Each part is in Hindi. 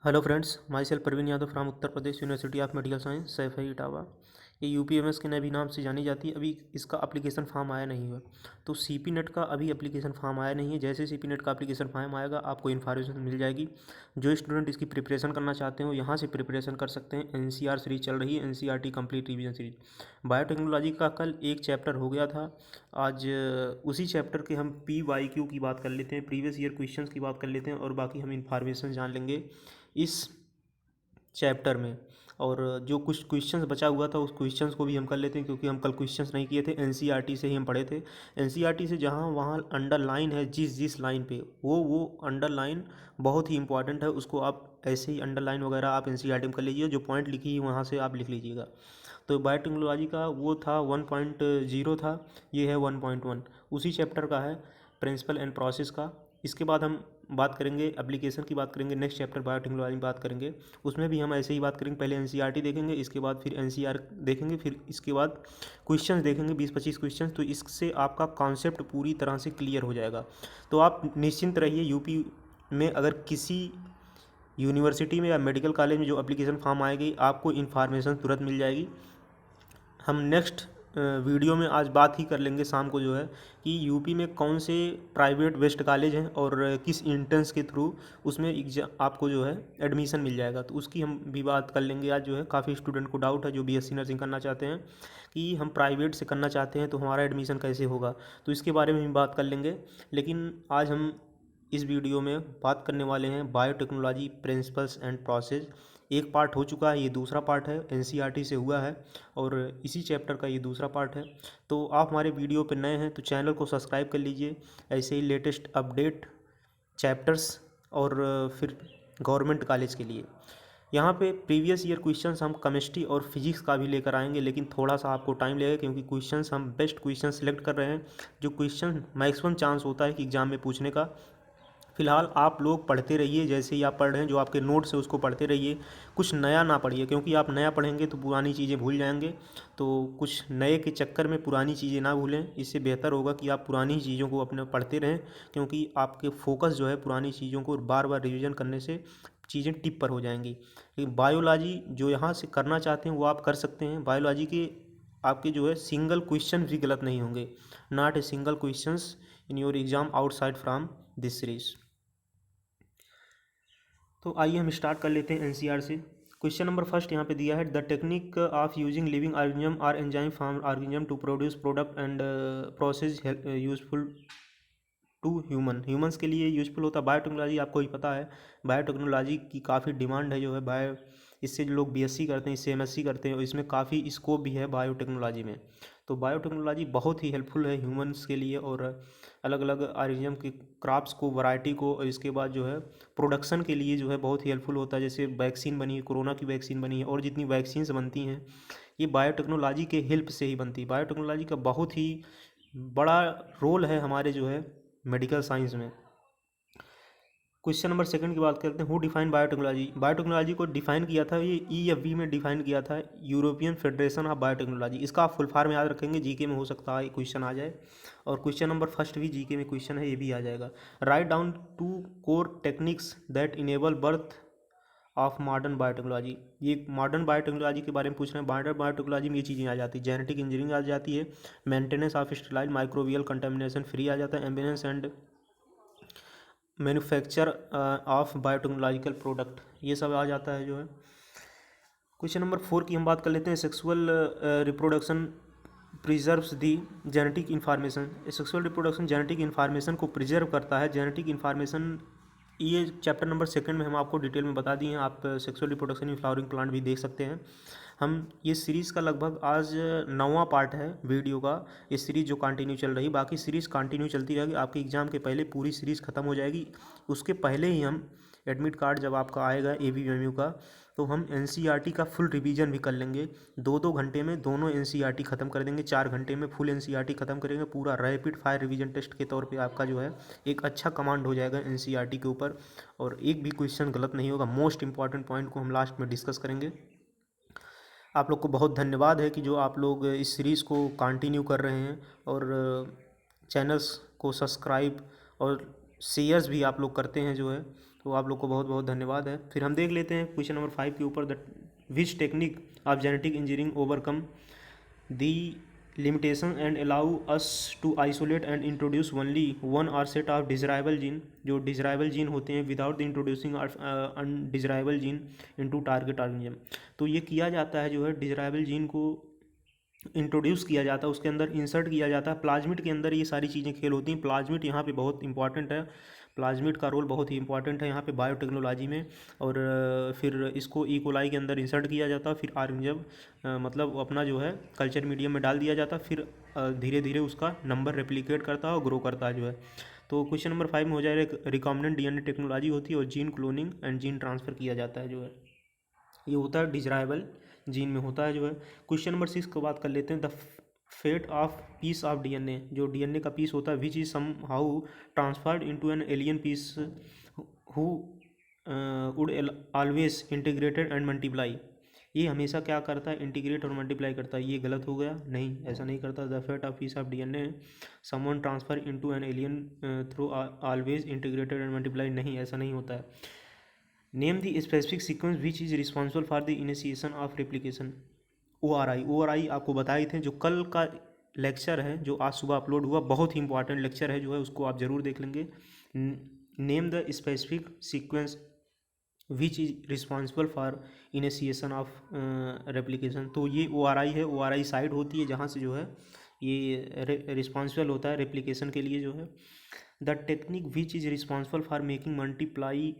Hello friends, myself Praveen Yadav from Uttar Pradesh university of medical science Saifai Etawah. ये यूपीएमएस के नए भी नाम से जानी जाती है। अभी इसका एप्लीकेशन फॉर्म आया नहीं है, तो सीपी नेट का अभी एप्लीकेशन फॉर्म आया नहीं है। जैसे सीपी नेट का एप्लीकेशन फॉर्म आएगा आपको इन्फॉर्मेशन मिल जाएगी। जो स्टूडेंट इसकी प्रिपरेशन करना चाहते हो यहाँ से प्रिपरेशन कर सकते हैं। एनसीआर सीरीज चल रही है, NCERT complete revision series. Biotechnology का कल एक चैप्टर हो गया था। आज उसी चैप्टर के हम PYQ की बात कर लेते हैं, प्रीवियस ईयर क्वेश्चंस की बात कर लेते हैं और बाकी हम इन्फॉर्मेशन जान लेंगे इस चैप्टर में। और जो कुछ क्वेश्चंस बचा हुआ था उस क्वेश्चंस को भी हम कर लेते हैं, क्योंकि हम कल क्वेश्चंस नहीं किए थे। एनसीईआरटी से ही हम पढ़े थे। एनसीईआरटी से जहाँ वहाँ अंडरलाइन है जिस जिस लाइन पे वो अंडरलाइन बहुत ही इंपॉर्टेंट है। उसको आप ऐसे ही अंडरलाइन वगैरह आप एनसीईआरटी में कर लीजिए, जो पॉइंट लिखी है वहाँ से आप लिख लीजिएगा। तो बायोटेक्नोलॉजी का वो था 1.0 था, ये है 1.1, उसी चैप्टर का है, प्रिंसिपल एंड प्रोसेस का। इसके बाद हम बात करेंगे एप्लीकेशन की, बात करेंगे नेक्स्ट चैप्टर बायोटेक्नोलॉजी में बात करेंगे। उसमें भी हम ऐसे ही बात करेंगे, पहले एनसीईआरटी देखेंगे, इसके बाद फिर एनसीआर देखेंगे, फिर इसके बाद क्वेश्चंस देखेंगे 20-25 क्वेश्चन। तो इससे आपका कॉन्सेप्ट पूरी तरह से क्लियर हो जाएगा। तो आप निश्चिंत रहिए, यूपी में अगर किसी यूनिवर्सिटी में या मेडिकल कॉलेज में जो एप्लीकेशन फॉर्म आएगी आपको इन्फॉर्मेशन तुरंत मिल जाएगी। हम नेक्स्ट वीडियो में आज बात ही कर लेंगे शाम को, जो है कि यूपी में कौन से प्राइवेट बेस्ट कॉलेज हैं और किस इंट्रेंस के थ्रू उसमें एग्जाम आपको जो है एडमिशन मिल जाएगा। तो उसकी हम भी बात कर लेंगे आज। जो है काफ़ी स्टूडेंट को डाउट है जो बीएससी नर्सिंग करना चाहते हैं कि हम प्राइवेट से करना चाहते हैं तो हमारा एडमिशन कैसे होगा, तो इसके बारे में भी बात कर लेंगे। लेकिन आज हम इस वीडियो में बात करने वाले हैं बायोटेक्नोलॉजी प्रिंसिपल्स एंड प्रोसेस। एक पार्ट हो चुका है, ये दूसरा पार्ट है, एनसीईआरटी से हुआ है और इसी चैप्टर का ये दूसरा पार्ट है। तो आप हमारे वीडियो पर नए हैं तो चैनल को सब्सक्राइब कर लीजिए, ऐसे ही लेटेस्ट अपडेट चैप्टर्स और फिर गवर्नमेंट कॉलेज के लिए। यहाँ पे प्रीवियस ईयर क्वेश्चंस हम केमिस्ट्री और फिजिक्स का भी लेकर आएंगे, लेकिन थोड़ा सा आपको टाइम लगेगा, क्योंकि क्वेश्चंस हम बेस्ट क्वेश्चन सेलेक्ट कर रहे हैं, जो क्वेश्चन मैक्सिमम चांस होता है कि एग्जाम में पूछने का। फिलहाल आप लोग पढ़ते रहिए, जैसे ही आप पढ़ रहे हैं जो आपके नोट्स है उसको पढ़ते रहिए, कुछ नया ना पढ़िए, क्योंकि आप नया पढ़ेंगे तो पुरानी चीज़ें भूल जाएंगे। तो कुछ नए के चक्कर में पुरानी चीज़ें ना भूलें, इससे बेहतर होगा कि आप पुरानी चीज़ों को अपने पढ़ते रहें, क्योंकि आपके फोकस जो है पुरानी चीज़ों को बार बार रिवीजन करने से चीज़ें टिप पर हो जाएंगी। लेकिन बायोलॉजी जो यहाँ से करना चाहते हैं वो आप कर सकते हैं। बायोलॉजी के आपके जो है सिंगल क्वेश्चन भी गलत नहीं होंगे, not a single questions in your exam outside from this series. तो आइए हम स्टार्ट कर लेते हैं एनसीआर से। क्वेश्चन नंबर फर्स्ट यहाँ पे दिया है, the technique of using living organism or enzyme from organism to produce product and process useful to humans के लिए यूजफुल होता है। बायोटेक्नोलॉजी आपको ही पता है, बायोटेक्नोलॉजी की काफ़ी डिमांड है, जो है बायो, इससे जो लोग बीएससी करते हैं, इससे एमएससी करते हैं, और इसमें काफ़ी स्कोप भी है बायोटेक्नोलॉजी में। तो बायोटेक्नोलॉजी बहुत ही हेल्पफुल है ह्यूमंस के लिए, और अलग अलग ऑर्गेनिज्म के क्रॉप्स को, वैरायटी को, और इसके बाद जो है प्रोडक्शन के लिए जो है बहुत ही हेल्पफुल होता है। जैसे वैक्सीन बनी है, कोरोना की वैक्सीन बनी है, और जितनी वैक्सीन्स बनती हैं ये बायोटेक्नोलॉजी के हेल्प से ही बनती है। बायोटेक्नोलॉजी का बहुत ही बड़ा रोल है हमारे जो है मेडिकल साइंस में। क्वेश्चन नंबर सेकंड की बात करते हैं, हु डिफाइन बायोटेक्नोलॉजी। बायोटेक्नोलॉजी को डिफाइन किया था, ये EFB में डिफाइन किया था, यूरोपियन फेडरेशन ऑफ बायोटेक्नोलॉजी। इसका आप फुल फॉर्म याद रखेंगे, जीके में हो सकता है क्वेश्चन आ जाए, और क्वेश्चन नंबर फर्स्ट भी जीके में क्वेश्चन है, ये भी आ जाएगा। Write down 2 core techniques that enable birth of modern biotechnology. ये मॉडर्न बायोटेक्नोलॉजी के बारे में पूछ रहे हैं। मॉडर्न बायोटेक्नोलॉजी में ये चीज़ें आ जाती है, जेनेटिक इंजीनियरिंग आ जाती है, maintenance of sterile microbial contamination free आ जाता है, ambience and manufacture of biotechnological product, ये सब आ जाता है जो है। क्वेश्चन नंबर 4 की हम बात कर लेते हैं, sexual reproduction preserves the genetic information. Sexual reproduction genetic information को प्रिजर्व करता है। जेनेटिक इन्फॉर्मेशन ये चैप्टर नंबर सेकंड में हम आपको डिटेल में बता दिए हैं, आप sexual reproduction in flowering plant भी देख सकते हैं। हम ये सीरीज़ का लगभग आज 9वां पार्ट है वीडियो का, ये सीरीज़ जो कंटिन्यू चल रही, बाकी सीरीज़ कंटिन्यू चलती रहेगी। आपके एग्ज़ाम के पहले पूरी सीरीज़ ख़त्म हो जाएगी, उसके पहले ही हम एडमिट कार्ड जब आपका आएगा ABMU का, तो हम NCERT का फुल रिवीजन भी कर लेंगे। 2-2 घंटे में दोनों NCERT ख़त्म कर देंगे, 4 घंटे में फुल NCERT ख़त्म करेंगे। पूरा रैपिड फायर रिवीजन टेस्ट के तौर पे आपका जो है एक अच्छा कमांड हो जाएगा NCERT के ऊपर, और एक भी क्वेश्चन गलत नहीं होगा। मोस्ट इंपॉर्टेंट पॉइंट को हम लास्ट में डिस्कस करेंगे। आप लोग को बहुत धन्यवाद है कि जो आप लोग इस सीरीज़ को कंटिन्यू कर रहे हैं, और चैनल्स को सब्सक्राइब और शेयर्स भी आप लोग करते हैं जो है, तो आप लोग को बहुत बहुत धन्यवाद है। फिर हम देख लेते हैं क्वेश्चन नंबर 5 के ऊपर, the which technique of genetic engineering overcome the limitation and allow us to isolate and introduce only one or set of desirable gene, जो desirable gene होते हैं, without the introducing undesirable gene into target organism। तो ये किया जाता है जो है, desirable gene को इंट्रोड्यूस किया जाता है, उसके अंदर इंसर्ट किया जाता है। प्लाज्मिड के अंदर ये सारी चीज़ें खेल होती हैं। प्लाज्मिड यहाँ पे बहुत इंपॉर्टेंट है, प्लाज्मिड का रोल बहुत ही इंपॉर्टेंट है यहाँ पे बायोटेक्नोलॉजी में। और फिर इसको इकोलाई के अंदर इंसर्ट किया जाता है, फिर ऑर्गेनिज्म मतलब अपना जो है कल्चर मीडियम में डाल दिया जाता है, फिर धीरे धीरे उसका नंबर रेप्लिकेट करता है और ग्रो करता है जो है। तो क्वेश्चन नंबर 5 में हो जाएगा रिकॉम्बिनेंट डीएनए टेक्नोलॉजी होती है और gene cloning and gene transfer किया जाता है जो है, ये होता है डिजराइबल जीन में होता है जो है। क्वेश्चन नंबर 6 को बात कर लेते हैं, the fate of piece of DNA, जो डीएनए का पीस होता है, which is somehow transferred into an alien piece who would always integrated and multiply. ये हमेशा क्या करता है, इंटीग्रेट और मल्टीप्लाई करता है। ये गलत हो गया, नहीं ऐसा नहीं करता। The fate of piece of DNA someone transfer into an alien through always integrated and multiply, नहीं ऐसा नहीं होता है। Name the specific sequence which is responsible for the initiation of replication. ORI आपको बताए थे, जो कल का लेक्चर है जो आज सुबह अपलोड हुआ, बहुत ही इंपॉर्टेंट लेक्चर है जो है, उसको आप ज़रूर देख लेंगे। Name the specific sequence which is responsible for initiation of replication. तो ये ORI है, ORI साइड होती है जहाँ से जो है ये रिस्पॉन्सिबल होता है रेप्लिकेशन के लिए जो है। The technique which is responsible for making multiply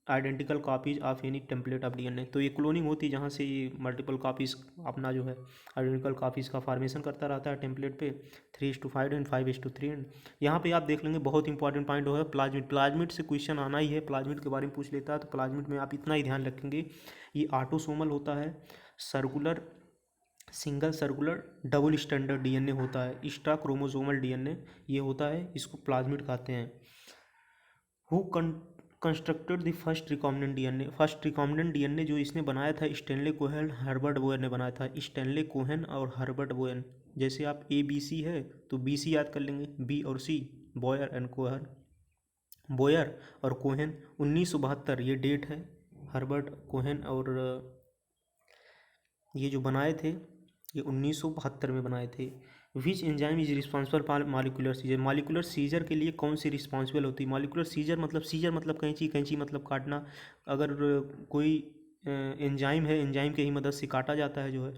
identical copies of any template of DNA. तो ये क्लोनिंग होती है जहाँ से ये मल्टीपल कॉपीज़ अपना जो है आइडेंटिकल कॉपीज़ का फॉर्मेशन करता रहता है टेम्पलेट पे, 3:5 एंड 5:3 एंड। यहाँ पे आप देख लेंगे बहुत इंपॉर्टेंट पॉइंट हो है प्लाज्मिड। प्लाज्मिड से क्वेश्चन आना ही है, प्लाज्मिड के बारे में पूछ लेता है। तो प्लाज्मिड में आप इतना ही ध्यान रखेंगे, ये ऑटोसोमल होता है, circular, single circular, double standard DNA होता है, एक्स्ट्रा क्रोमोसोमल डीएनए ये होता है, इसको प्लाज्मिड कहते हैं। Who constructed the first recombinant DNA. First recombinant DNA जो इसने बनाया था, स्टैनले कोहेन, हर्बर्ट बोयर ने बनाया था। स्टैनले कोहेन और हर्बर्ट बोयर, जैसे आप ABC है तो BC याद कर लेंगे, B और C, Boyer and Kohn, Boyer और कोहेन। 1972 ये डेट है। हर्बर्ट कोहेन और ये जो बनाए थे ये 1972 में बनाए थे। Which enzyme is responsible for molecular scissor. Molecular scissor के लिए कौन सी रिस्पॉन्सिबल होती है? मॉलिक्यूलर सीजर मतलब कैंची, कैंची मतलब काटना। अगर कोई एंजाइम है, एंजाइम के ही मदद से काटा जाता है जो है।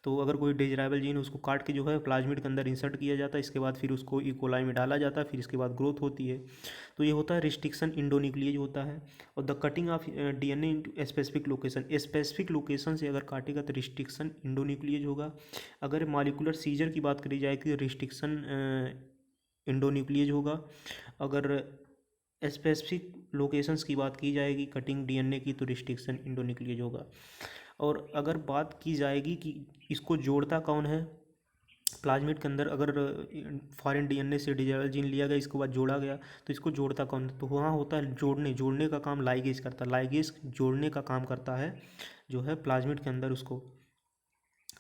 तो अगर कोई डिजराइबल जीन उसको काट के जो है प्लाज्मिड के अंदर इंसर्ट किया जाता है, इसके बाद फिर उसको इकोलाई में डाला जाता है, फिर इसके बाद ग्रोथ होती है। तो ये होता है रिस्ट्रिक्शन इंडोन्यूक्लिएज होता है। और the cutting of DNA into specific location, specific location से अगर काटेगा तो रिस्ट्रिक्शन इंडोन्यूक्लिएज होगा। अगर मॉलिक्यूलर सीजर की बात करी जाएगी तो रिस्ट्रिक्शन इंडोन्यूक्लिएज होगा। अगर स्पेसिफिक लोकेशंस की बात की जाएगी कटिंग डीएनए की तो रिस्ट्रिक्शन इंडोन्यूक्लिएज होगा। और अगर बात की जाएगी कि इसको जोड़ता कौन है प्लाज्मिड के अंदर, अगर फॉरेन डीएनए से डिजाइबल जीन लिया गया, इसके बाद जोड़ा गया, तो इसको जोड़ता कौन है? तो वहाँ होता है जोड़ने का काम लाइगेज करता है। लाइगेज जोड़ने का काम करता है जो है प्लाज्मिड के अंदर, उसको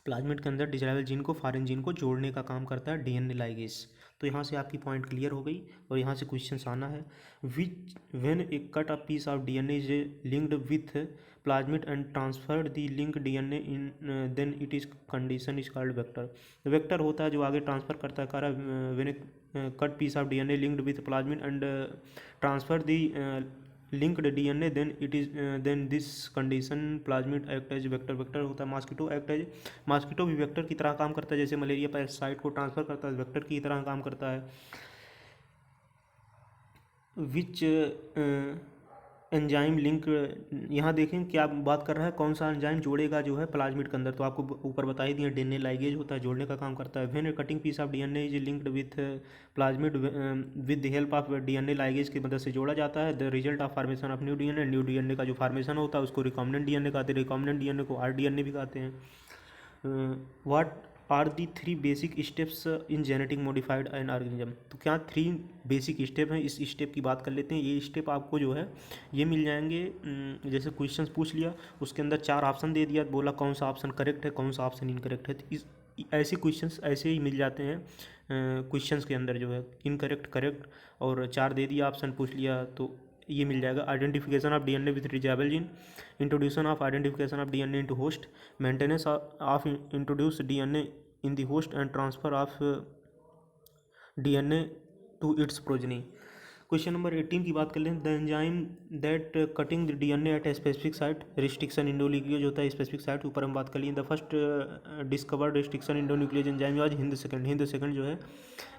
प्लाज्मिड के अंदर डिजाइबल जीन को फॉरेन जीन को जोड़ने का काम करता है डीएनए लाइगेज। तो यहाँ से आपकी पॉइंट क्लियर हो गई। और यहाँ से क्वेश्चन आना है, which when a cut a piece of DNA is linked with plasmid and transferred the link DNA in then it is condition is called vector. Vector होता है जो आगे ट्रांसफर करता है। कह रहा when a cut piece of DNA linked with plasmid and transfer the linked DNA then this condition plasmid act as vector. Vector होता है मॉस्किटो एक्ट एज, मॉस्किटो भी वेक्टर की तरह काम करता है, जैसे मलेरिया पैरासाइट को ट्रांसफर करता है, वेक्टर की तरह काम करता है। विच एंजाइम लिंक, यहाँ देखें क्या बात कर रहा है, कौन सा एंजाइम जोड़ेगा जो है प्लाज्मिड के अंदर। तो आपको ऊपर बता ही दिया, डीएनए लाइगेज होता है, जोड़ने का काम करता है। When cutting piece of DNA is linked with plasmid with the help of DNA ligase की मदद से जोड़ा जाता है। The result of formation of new DNA का जो फॉर्मेशन होता है उसको रिकॉम्बिनेंट डीएनए कहते हैं। रिकॉम्बिनेंट डीएनए को rDNA भी कहते हैं। What are the 3 basic steps in genetic modified an organism. तो क्या 3 बेसिक स्टेप हैं, इस स्टेप की बात कर लेते हैं। ये स्टेप आपको जो है ये मिल जाएंगे, जैसे क्वेश्चंस पूछ लिया उसके अंदर 4 ऑप्शन दे दिया, बोला कौन सा ऑप्शन करेक्ट है, कौन सा ऑप्शन इनकरेक्ट है। तो इस ऐसे क्वेश्चंस ऐसे ही मिल जाते हैं क्वेश्चंस के अंदर जो है, इनकरेक्ट, करेक्ट, और 4 दे दिया ऑप्शन, पूछ लिया तो ये मिल जाएगा। Identification of DNA with desirable gene, introduction of identification of DNA into host, maintenance of introduce DNA in the host and transfer of DNA to its progeny. Question number 18 की बात कर लें। The enzyme that cutting the DNA at a specific site, restriction endonuclease होता है स्पेसिफिक साइट, ऊपर हम बात कर लिए। The first discovered restriction endonuclease enzyme आज हिंद सेकंड जो है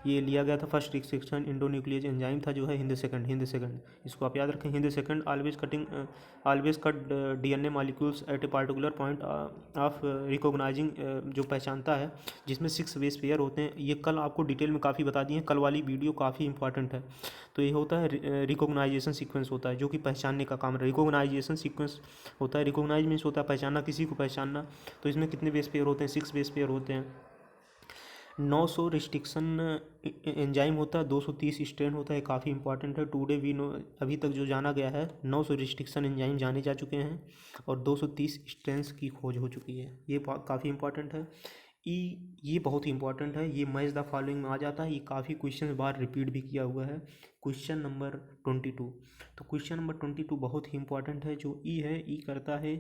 ये लिया गया था। फर्स्ट रिस्ट्रिक्शन इंडोन्यूक्लियोज एंजाइम था जो है हिंद सेकंड, इसको आप याद रखें। Hind second always cut DNA molecules at a particular point of recognising, जो पहचानता है जिसमें 6 बेस पेयर होते हैं। ये कल आपको डिटेल में काफ़ी बता दिए, कल वाली वीडियो काफ़ी इंपॉर्टेंट है। तो ये होता है रिकॉग्नाइजेशन सीक्वेंस होता है जो कि पहचानने का काम है। रिकॉग्नाइजेशन सीक्वेंस होता है, रिकॉग्नाइज मीन्स होता है पहचानना, किसी को पहचानना। तो इसमें कितने बेस पेयर होते हैं? 6 बेस पेयर होते हैं। 900 रिस्ट्रिक्शन एंजाइम होता है, 230 स्ट्रेन होता है, काफ़ी इंपॉर्टेंट है। टुडे वी नो, अभी तक जो जाना गया है 900 रिस्ट्रिक्शन एंजाइम जाने जा चुके हैं और 230 स्ट्रेंस की खोज हो चुकी है। ये काफ़ी इंपॉर्टेंट है। ये बहुत ही इंपॉर्टेंट है, ये मैच द फॉलोइंग में आ जाता है। ये काफ़ी क्वेश्चन बार रिपीट भी किया हुआ है। क्वेश्चन नंबर 22, तो क्वेश्चन नंबर 22 बहुत ही इंपॉर्टेंट है। जो ई है, ई करता है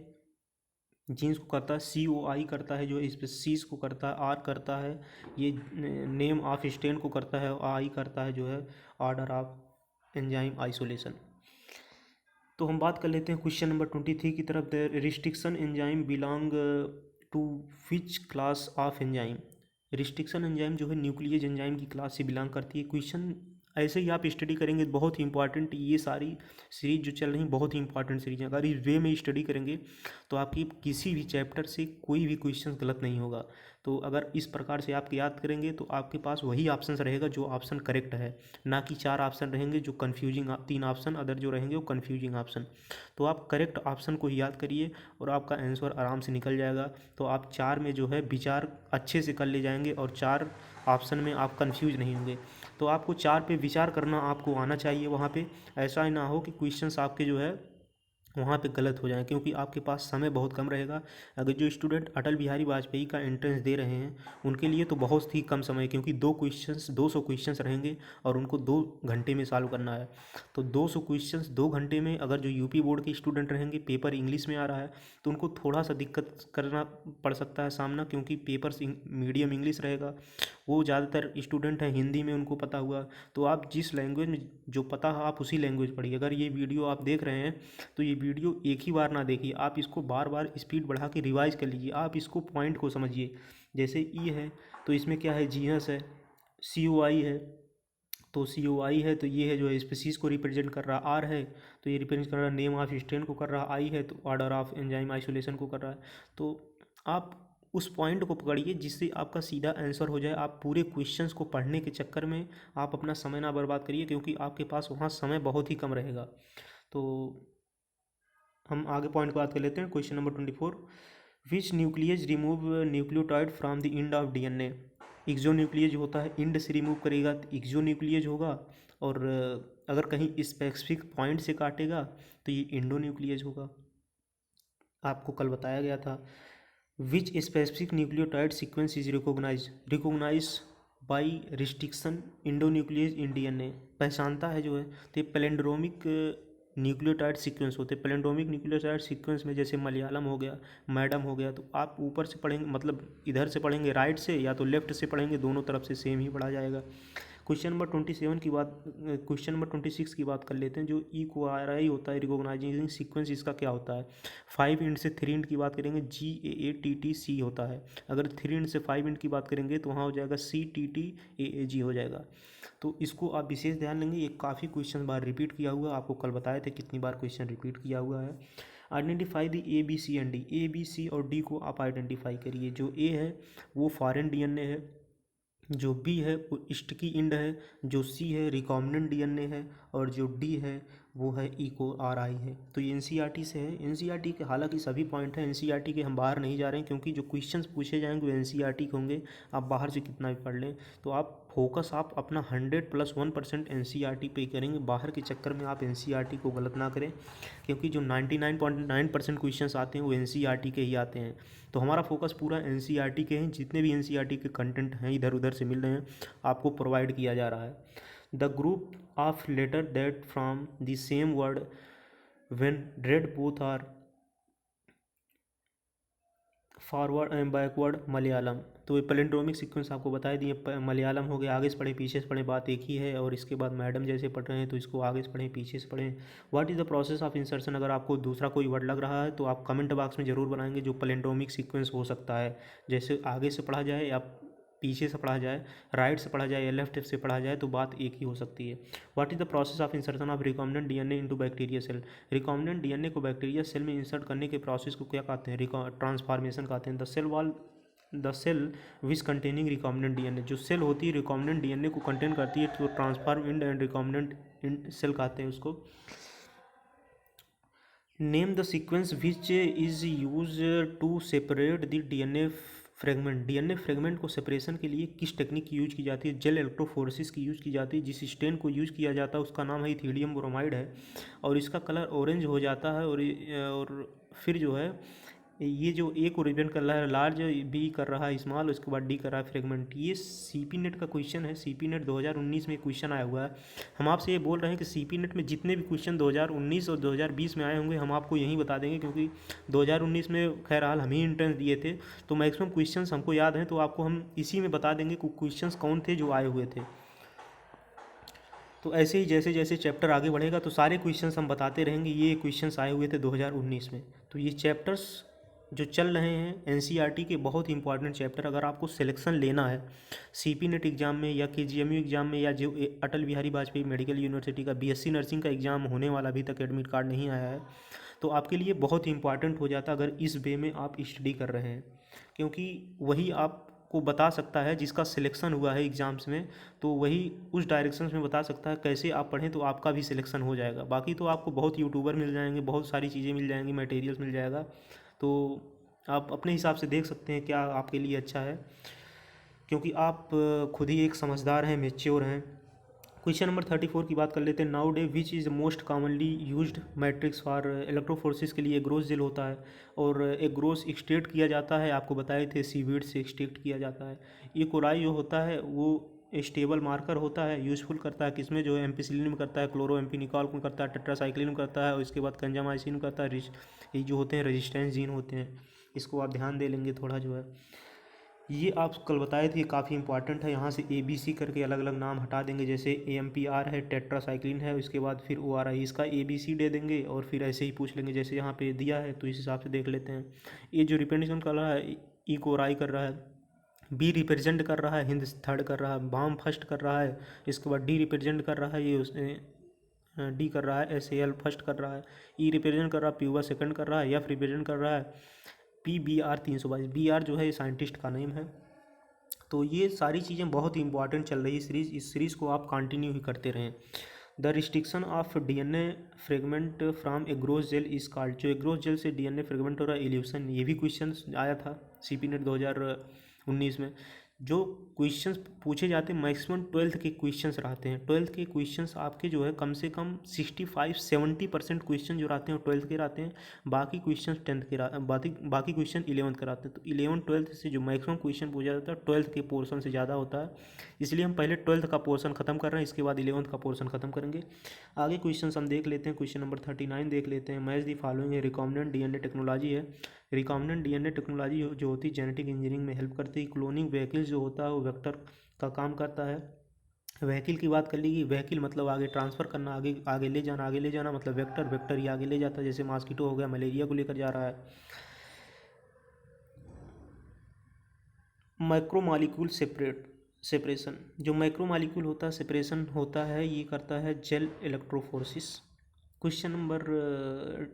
जीन्स को करता है, COI करता है, जो इस पर सीज को करता है, आर करता है ये नेम ऑफ स्टेन को करता है, आई करता है जो है ऑर्डर ऑफ एंजाइम आइसोलेशन। तो हम बात कर लेते हैं क्वेश्चन नंबर 23 की तरफ। The restriction enzyme belong to which class of enzyme. Restriction enzyme जो है न्यूक्लियस एंजाइम की क्लास से बिलोंग करती है। क्वेश्चन ऐसे ही आप स्टडी करेंगे, बहुत ही इंपॉर्टेंट ये सारी सीरीज जो चल रही है बहुत ही इंपॉर्टेंट सीरीज है। अगर इस वे में स्टडी करेंगे तो आपकी किसी भी चैप्टर से कोई भी क्वेश्चन गलत नहीं होगा। तो अगर इस प्रकार से आप याद करेंगे तो आपके पास वही ऑप्शन रहेगा जो ऑप्शन करेक्ट है, ना कि 4 ऑप्शन रहेंगे जो कन्फ्यूजिंग, 3 ऑप्शन अदर जो रहेंगे वो कन्फ्यूजिंग ऑप्शन। तो आप करेक्ट ऑप्शन को ही याद करिए और आपका आंसर आराम से निकल जाएगा। तो आप 4 में जो है विचार अच्छे से कर ले जाएंगे और 4 ऑप्शन में आप कंफ्यूज नहीं होंगे। तो आपको 4 पे विचार करना आपको आना चाहिए वहाँ पे। ऐसा ही ना हो कि क्वेश्चंस आपके जो है वहाँ पे गलत हो जाए, क्योंकि आपके पास समय बहुत कम रहेगा। अगर जो स्टूडेंट अटल बिहारी वाजपेयी का एंट्रेंस दे रहे हैं उनके लिए तो बहुत ही कम समय है, क्योंकि 200 क्वेश्चंस रहेंगे और उनको 2 घंटे में सॉल्व करना है। तो 200 क्वेश्चंस 2 घंटे में, अगर जो यूपी बोर्ड के स्टूडेंट रहेंगे, पेपर इंग्लिश में आ रहा है तो उनको थोड़ा सा दिक्कत करना पड़ सकता है सामना, क्योंकि पेपर मीडियम इंग्लिश रहेगा। वो ज़्यादातर स्टूडेंट हैं हिंदी में, उनको पता हुआ। तो आप जिस लैंग्वेज में जो पता है आप उसी लैंग्वेज पढ़िए। अगर ये वीडियो आप देख रहे हैं तो ये वीडियो एक ही बार ना देखिए, आप इसको बार बार स्पीड बढ़ा के रिवाइज कर लीजिए। आप इसको पॉइंट को समझिए। जैसे ई है तो इसमें क्या है, जीनस है। COI है तो COI है तो ये है जो है स्पीसीज को रिप्रेजेंट कर रहा। आर है तो ये रिप्रेजेंट कर रहा नेम ऑफ स्ट्रेन को कर रहा। आई है तो ऑर्डर ऑफ एंजाइम आइसोलेशन को कर रहा है। तो आप उस पॉइंट को पकड़िए जिससे आपका सीधा आंसर हो जाए। आप पूरे क्वेश्चंस को पढ़ने के चक्कर में आप अपना समय ना बर्बाद करिए, क्योंकि आपके पास वहाँ समय बहुत ही कम रहेगा। तो हम आगे पॉइंट को बात कर लेते हैं। Question number 24, which nuclease remove nucleotide from the end of DNA. Exonuclease होता है, इंड से रिमूव करेगा तो एक्सोन्यूक्लियस होगा, और अगर कहीं स्पेसिफिक पॉइंट से काटेगा तो ये इंडोन्यूक्लियस होगा। आपको कल बताया गया था। Which specific nucleotide sequence is recognise by restriction endonuclease in DNA. पहचानता है जो है, तो ये पैलिंड्रोमिक न्यूक्लियोटाइड सीक्वेंस होते हैं। पैलिंड्रोमिक न्यूक्लियोटाइड सीक्वेंस में जैसे मलयालम हो गया, मैडम हो गया, तो आप ऊपर से पढ़ेंगे, मतलब इधर से पढ़ेंगे राइट से या तो लेफ्ट से पढ़ेंगे, दोनों तरफ से सेम ही पढ़ा जाएगा। क्वेश्चन नंबर 27 की बात, क्वेश्चन नंबर 26 की बात कर लेते हैं। जो EQRI होता है, रिकॉग्नाइजिंग सीक्वेंस, इसका क्या होता है? 5 इंट से 3 इंट की बात करेंगे GAATTC होता है। अगर 3 इंट से 5 इंट की बात करेंगे तो वहाँ हो जाएगा CTTAAG हो जाएगा। तो इसको आप विशेष ध्यान लेंगे, ये काफ़ी क्वेश्चन बार रिपीट किया हुआ, आपको कल बताए थे कितनी बार क्वेश्चन रिपीट किया हुआ है। Identify the ABC and D। ABC और D को आप आइडेंटिफाई करिए। जो A है वो फॉरेन डीएनए है, जो B है वो स्टिकी इंड है, जो C है रिकॉम्बिनेंट डीएनए है, और जो D है वो है EcoRI है। तो ये NCERT से है। NCERT के हालांकि सभी पॉइंट हैं NCERT के, हम बाहर नहीं जा रहे हैं, क्योंकि जो क्वेश्चंस पूछे जाएंगे वो NCERT के होंगे। आप बाहर से कितना भी पढ़ लें तो आप फोकस आप अपना 100+1% NCERT पे ही करेंगे। बाहर के चक्कर में आप NCERT को गलत ना करें, क्योंकि जो 99.9% क्वेश्चंस आते हैं वो NCERT के ही आते हैं। तो हमारा फोकस पूरा NCERT के हैं। जितने भी NCERT के कंटेंट हैं इधर उधर से मिल रहे हैं, आपको प्रोवाइड किया जा रहा है। The group of letter that from the same word when read both are forward and backward Malayalam. तो ये पैलिंड्रोमिक सीक्वेंस आपको बता दिए। मलयालम हो गया, आगे से पढ़ें पीछे से पढ़ें, बात एक ही है। और इसके बाद मैडम जैसे पढ़ रहे हैं तो इसको आगे से पढ़ें पीछे से पढ़ें। What is the process of insertion, अगर आपको दूसरा कोई वर्ड लग रहा है तो आप कमेंट बॉक्स में ज़रूर बनाएंगे जो पैलिंड्रोमिक सीक्वेंस हो सकता है। जैसे आगे से पढ़ा जाए या पीछे से पढ़ा जाए, राइट से पढ़ा जाए या लेफ्ट से पढ़ा जाए, तो बात एक ही हो सकती है। What is the process of insertion of recombinant DNA into bacteria cell. Recombinant DNA को बैक्टीरिया सेल में इंसर्ट करने के प्रोसेस को क्या कहते हैं? ट्रांसफॉर्मेशन कहते हैं। The cell which containing recombinant DNA, जो सेल होती है रिकॉम्बिनेंट डीएनए को कंटेन करती है तो transform in and recombinant cell कहते हैं उसको। Name the sequence which is use to separate the DNA fragment. DNA fragment को सेपरेशन के लिए किस टेक्निक की यूज की जाती है? जेल इलेक्ट्रोफोरेसिस की यूज की जाती है। जिस स्टेन को यूज किया जाता है उसका नाम है इथीलियम ब्रोमाइड है, और इसका कलर ऑरेंज हो जाता है। और फिर जो है ये जो ए को रिप्रेजेंट कर रहा है लार्ज, बी कर रहा है स्मॉल, उसके बाद डी कर रहा है फ्रेगमेंट। ये सीपी नेट का क्वेश्चन है। सीपी नेट 2019 में क्वेश्चन आया हुआ है। हम आपसे ये बोल रहे हैं कि सीपी नेट में जितने भी क्वेश्चन 2019 और 2020 में आए होंगे हम आपको यहीं बता देंगे, क्योंकि 2019 में खैर हाल हम ही एंट्रेंस दिए थे तो मैक्सिमम क्वेश्चन हमको याद हैं, तो आपको हम इसी में बता देंगे क्वेश्चन कौन थे जो आए हुए थे। तो ऐसे ही जैसे जैसे चैप्टर आगे बढ़ेगा तो सारे क्वेश्चंस हम बताते रहेंगे। ये क्वेश्चंस आए हुए थे 2019 में। तो ये चैप्टर्स जो चल रहे हैं एनसीईआरटी के बहुत ही इंपॉर्टेंट चैप्टर, अगर आपको सिलेक्शन लेना है सीपी नेट एग्जाम में या केजीएमयू एग्जाम में, या जो अटल बिहारी वाजपेयी मेडिकल यूनिवर्सिटी का बीएससी नर्सिंग का एग्जाम होने वाला, अभी तक एडमिट कार्ड नहीं आया है, तो आपके लिए बहुत ही इंपॉर्टेंट हो जाता अगर इस वे में आप स्टडी कर रहे हैं, क्योंकि वही आपको बता सकता है जिसका सिलेक्शन हुआ है एग्ज़ाम्स में, तो वही उस डायरेक्शन में बता सकता है कैसे आप पढ़ें तो आपका भी सिलेक्शन हो जाएगा। बाकी तो आपको बहुत यूट्यूबर मिल जाएंगे, बहुत सारी चीज़ें मिल जाएंगी, मटेरियल्स मिल जाएगा, तो आप अपने हिसाब से देख सकते हैं क्या आपके लिए अच्छा है, क्योंकि आप खुद ही एक समझदार हैं, मेच्योर हैं। क्वेश्चन नंबर 34 की बात कर लेते हैं। Now day which is most commonly used matrix for electrophoresis के लिए एग्रोस जेल होता है, और एग्रोस एक्सट्रैक्ट किया जाता है, आपको बताए थे सीवीड से एक्सट्रैक्ट किया जाता है। ये कोराई जो होता है वो स्टेबल मार्कर होता है, यूज़फुल करता है किसमें, जो एम्पिसिलिन में करता है, क्लोरो एम्पिनिकॉल में करता है, टेट्रासाइक्लिन में करता है, और इसके बाद कंजामाइसिन में करता है। ये जो होते हैं रेजिस्टेंस जीन होते हैं, इसको आप ध्यान दे लेंगे थोड़ा जो है। ये आप कल बताए थे, काफ़ी इंपॉर्टेंट है। यहाँ से ABC करके अलग अलग नाम हटा देंगे, जैसे AMPR है, टेट्रासाइक्लिन है, उसके बाद फिर ORI, इसका ABC दे देंगे और फिर ऐसे ही पूछ लेंगे जैसे यहाँ पे दिया है, तो इस हिसाब से देख लेते हैं। ये जो रिप्रेजेंट कर रहा है E को ORI कर रहा है, B रिप्रेजेंट कर रहा है, हिंद थर्ड कर रहा है, बाम फर्स्ट कर रहा है, इसके बाद D रिप्रेजेंट कर रहा है, ये उसने डी कर रहा है, SAL फर्स्ट कर रहा है, E रिप्रेजेंट कर रहा है, प्यूवा सेकंड कर रहा है, F रिप्रेजेंट कर रहा है, PBR 322, BR जो है ये साइंटिस्ट का नेम है। तो ये सारी चीज़ें बहुत ही इंपॉर्टेंट चल रही है सीरीज़, इस सीरीज़ को आप कंटिन्यू ही करते रहें। The restriction of DNA fragment from agarose gel is called, जो एग्रोस जेल से डीएनए फ्रेगमेंट हो रहा है इल्यूशन, ये भी क्वेश्चन आया था सीपी नेट 2019 में। जो क्वेश्चंस पूछे जाते हैं मैक्सिमम 12th के क्वेश्चंस रहते हैं। 12th के क्वेश्चंस आपके जो है कम से कम 65-70% क्वेश्चन जो रहते हैं 12th के रहते हैं, बाकी क्वेश्चन 10th के बाकी क्वेश्चन 11th के रहते हैं। तो 11-12th से जो मैक्सिमम क्वेश्चन पूछा जाता है 12th के पोर्शन से ज़्यादा होता है, इसलिए हम पहले 12th का पोर्शन खत्म कर रहे हैं, इसके बाद 11th का पोर्शन खत्म करेंगे। आगे क्वेश्चन हम देख लेते हैं। क्वेश्चन नंबर 39 देख लेते हैं। मैच दी फॉलोइंग है, रिकॉम्बिनेंट डीएनए टेक्नोलॉजी है। रिकॉम्बिनेंट डीएनए टेक्नोलॉजी जो होती है जेनेटिक इंजीनियरिंग में हेल्प करती है। क्लोनिंग व्हीकल जो होता है वो वेक्टर का काम करता है। व्हीकल की बात कर लीजिए, व्हीकल मतलब आगे ट्रांसफ़र करना, आगे आगे ले जाना मतलब वेक्टर, वेक्टर ही आगे ले जाता है, जैसे मॉस्किटो हो गया मलेरिया को लेकर जा रहा है। माइक्रोमॉलिक्यूल सेपरेशन, जो माइक्रोमॉलिक्यूल होता है सेपरेशन होता है, ये करता है gel electrophoresis. Question number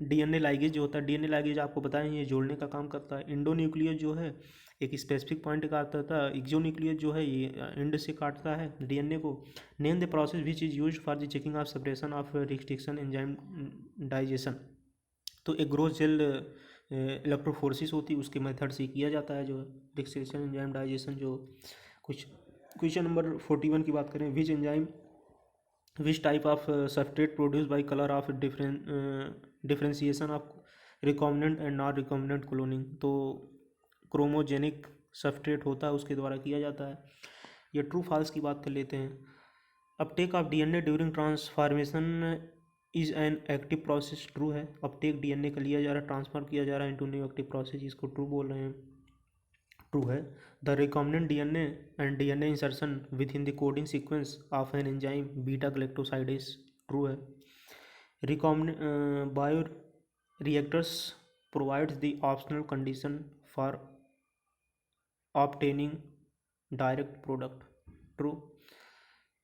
DNA ligase जो होता है, डीएनए लाइगेज आपको बताएं ये जोड़ने का काम करता है। इंडोन्यूक्लियस जो है एक स्पेसिफिक पॉइंट काटता था, एक्सोन्यूक्लियस जो है ये एंड से काटता है डीएनए को। Name the process which is used for the checking of separation of restriction enzyme digestion, तो एक ग्रोथ जेल इलेक्ट्रोफोरेसिस होती है उसके मेथड से किया जाता है जो रिस्ट्रिक्शन एंजाइम डाइजेशन। जो कुछ क्वेश्चन नंबर 41 की बात करें, which enzyme which type of substrate produce by colour of differentiation of recombinant and non recombinant cloning, तो क्रोमोजेनिक सबस्ट्रेट होता है उसके द्वारा किया जाता है। ये ट्रू फॉल्स की बात कर लेते हैं। Uptake of DNA during transformation is an active process, true है। अपटेक डीएनए का लिया जा रहा है, ट्रांसफर किया जा रहा है इनटू न्यू एक्टिव प्रोसेस, इसको ट्रू बोल रहे हैं, ट्रू है। The recombinant DNA and DNA insertion within the coding sequence of an enzyme beta galactosidase, true है। Recombinant bio reactors provides the optional condition for obtaining direct product, true।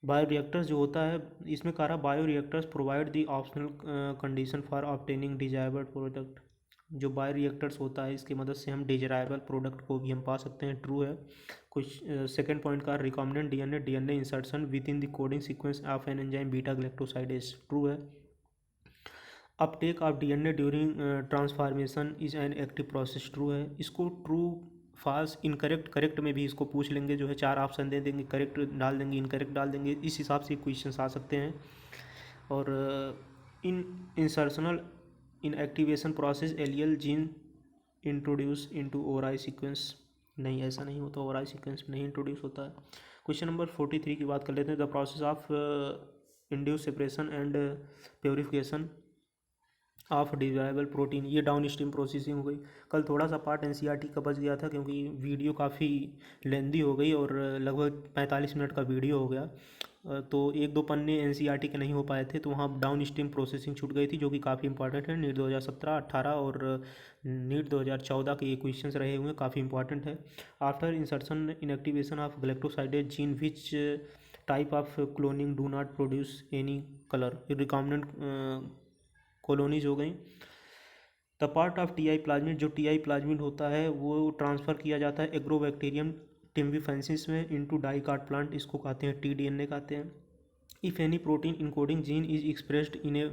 Bioreactors जो होता है, इसमें कह रहा bioreactors provide the optional condition for obtaining desirable product. जो बायोरिएक्टर्स होता है इसकी मदद से हम डिजायरेबल प्रोडक्ट को भी हम पा सकते हैं, ट्रू है। कुछ सेकंड पॉइंट का recombinant DNA insertion within the coding sequence of an enzyme beta galactosidase, true है। Uptake of DNA during transformation is an active process, true है। इसको ट्रू फाल्स इनकरेक्ट करेक्ट में भी इसको पूछ लेंगे, जो है 4 ऑप्शन दे देंगे, करेक्ट डाल देंगे, इनकरेक्ट डाल देंगे, इस हिसाब से क्वेश्चंस आ सकते हैं। और in insertional inactivation process alien gene introduce into ORI sequence, नहीं ऐसा नहीं होता, ओआरआई सीक्वेंस में नहीं इंट्रोड्यूस होता है। क्वेश्चन नंबर 43 की बात कर लेते हैं। The process of induce separation and purification of desirable protein, ये डाउन स्ट्रीम प्रोसेसिंग हो गई। कल थोड़ा सा पार्ट एनसीईआरटी का बच गया था क्योंकि वीडियो काफ़ी लेंदी हो गई और लगभग 45 मिनट का वीडियो हो गया, तो 1-2 पन्ने एनसीईआरटी के नहीं हो पाए थे, तो वहाँ डाउन स्ट्रीम प्रोसेसिंग छूट गई थी, जो कि काफ़ी इंपॉर्टेंट है। नीट 2017, 18 और नीट 2014 के ये क्वेश्चंस रहे हुए हैं, काफ़ी इंपॉर्टेंट है। After insertion inactivation of galactosidase gene which type of cloning do not produce any colour, recombinant colonies हो गई। The part of TI plasmid, जो टीआई प्लाज्मिड होता है वो ट्रांसफ़र किया जाता है एग्रोबैक्टीरियम टिम्बिफेंसिस में इनटू डाइकाट प्लांट, इसको कहते हैं टीडीएनए कहते हैं। If any protein encoding gene is expressed in A